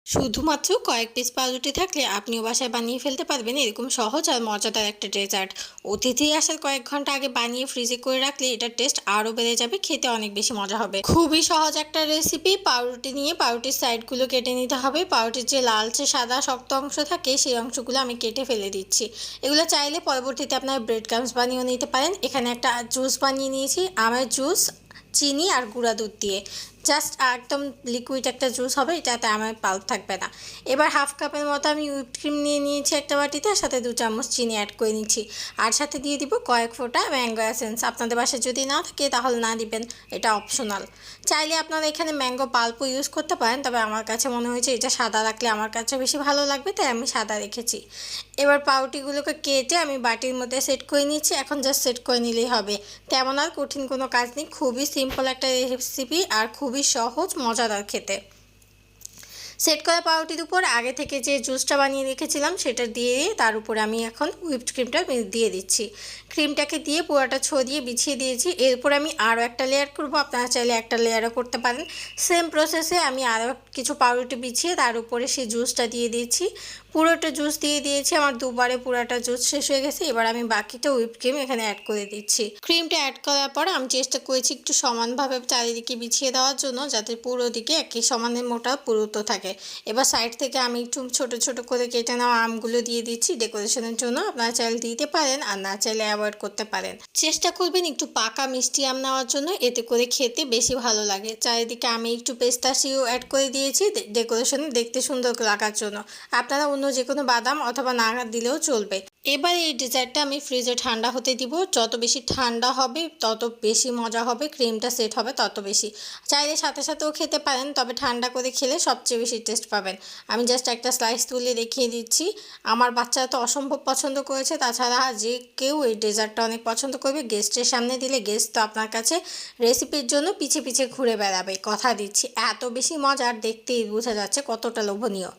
শুধুমাত্র কয়েক পিস পাউরুটি থাকলে আপনিও বাসায় বানিয়ে ফেলতে পারবেন এরকম সহজ আর মজাদার একটা ডেজার্ট। অতিথি আসার কয়েক ঘন্টা আগে বানিয়ে ফ্রিজে করে রাখলে এটার টেস্ট আরও বেড়ে যাবে, খেতে অনেক বেশি মজা হবে। খুবই সহজ একটা রেসিপি। পাউরুটি নিয়ে পাউরুটির সাইডগুলো কেটে নিতে হবে। পাউরুটির যে লালচে সাদা শক্ত অংশ থাকে সেই অংশগুলো আমি কেটে ফেলে দিচ্ছি। এগুলো চাইলে পরবর্তীতে আপনার ব্রেড ক্রামস বানিয়েও নিতে পারেন। এখানে একটা জুস বানিয়ে নিয়েছি, আমের জুস, চিনি আর গুঁড়া দুধ দিয়ে। জাস্ট একদম লিকুইড একটা জুস হবে, এটাতে আমার পাল্প থাকবে না। এবার হাফ কাপের মতো আমি হুইপড ক্রিম নিয়ে নিয়েছি একটা বাটিতে, আর সাথে 2 চামচ চিনি অ্যাড করে নিচ্ছি। আর সাথে দিয়ে দিব কয়েক ফোঁটা ম্যাঙ্গো এসেন্স। আপনাদের বাসায় যদি না থাকে তাহলে না দিবেন, এটা অপশনাল। চাইলে আপনারা এখানে ম্যাঙ্গো পাল্পও ইউজ করতে পারেন, তবে আমার কাছে মনে হয়েছে এটা সাদা রাখলে আমার কাছে বেশি ভালো লাগবে, তাই আমি সাদা রেখেছি। এবার পাউরুটিগুলোকে কেটে আমি বাটির মধ্যে সেট করে নিচ্ছি। এখন জাস্ট সেট করে নিলেই হবে, তেমন আর কঠিন কোনো কাজ নেই। খুবই সিম্পল একটা রেসিপি আর খুবই সহজ, মজাদার খেতে। সেট করা পাউরুটির উপর আগে থেকে যে জুসটা বানিয়ে রেখেছিলাম সেটা দিয়ে তার উপরে আমি এখন হুইপড ক্রিমটা দিয়ে দিচ্ছি। ক্রিমটাকে দিয়ে পুরোটা ছড়িয়ে বিছিয়ে দিয়েছি। এরপর আমি আরও একটা লেয়ার করব, আপনারা চাইলে একটা লেয়ারও করতে পারেন। সেম প্রসেসে আমি আরও কিছু পাউরুটি বিছিয়ে তার উপরে সেই জুসটা দিয়ে দিয়েছি। পুরোটা জুস দিয়ে দিয়েছি, আমার দুবারে পুরোটা জুস শেষ হয়ে গেছে। এবার আমি বাকিটা হুইপ ক্রিম এখানে অ্যাড করে দিচ্ছি। ক্রিমটা অ্যাড করার পর আমি চেষ্টা করেছি একটু সমানভাবে চারিদিকে বিছিয়ে দেওয়ার জন্য, যাতে পুরো দিকে একই সমানের মোটা পুরুত্ব থাকে। এবার সাইড থেকে আমি একটু ছোট ছোট করে কেটে নেওয়া আমগুলো দিয়ে দিচ্ছি ডেকোরেশনের জন্য। আপনারা চাইলে দিতে পারেন, আর না চাইলে অ্যাভয়েড করতে পারেন। চেষ্টা করবেন একটু পাকা মিষ্টি আম নেওয়ার জন্য, এতে করে খেতে বেশি ভালো লাগে। চারিদিকে আমি একটু পেস্তাশিও অ্যাড করে দিয়েছি ডেকোরেশনে দেখতে সুন্দর লাগার জন্য। আপনারা অন্য যে কোনো বাদাম অথবা না দিলেও চলবে। এবার এই ডেজার্টটা আমি ফ্রিজে ঠান্ডা হতে দিব। যত বেশি ঠান্ডা হবে তত বেশি মজা হবে, ক্রিমটা সেট হবে তত বেশি। চাইলে সাথে সাথেও খেতে পারেন, তবে ঠান্ডা করে খেলে সবচেয়ে বেশি টেস্ট পাবেন। আমি জাস্ট একটা স্লাইস তুলে দেখিয়ে দিচ্ছি। আমার বাচ্চারা তো অসম্ভব পছন্দ করেছে, তাছাড়া যে কেউ এই ডেজার্টটা অনেক পছন্দ করবে। গেস্টের সামনে দিলে গেস্ট তো আপনার কাছে রেসিপির জন্য পিছে পিছে ঘুরে বেড়াবে, কথা দিচ্ছি। এত বেশি মজার, দেখতেই বোঝা যাচ্ছে কতটা লোভনীয়।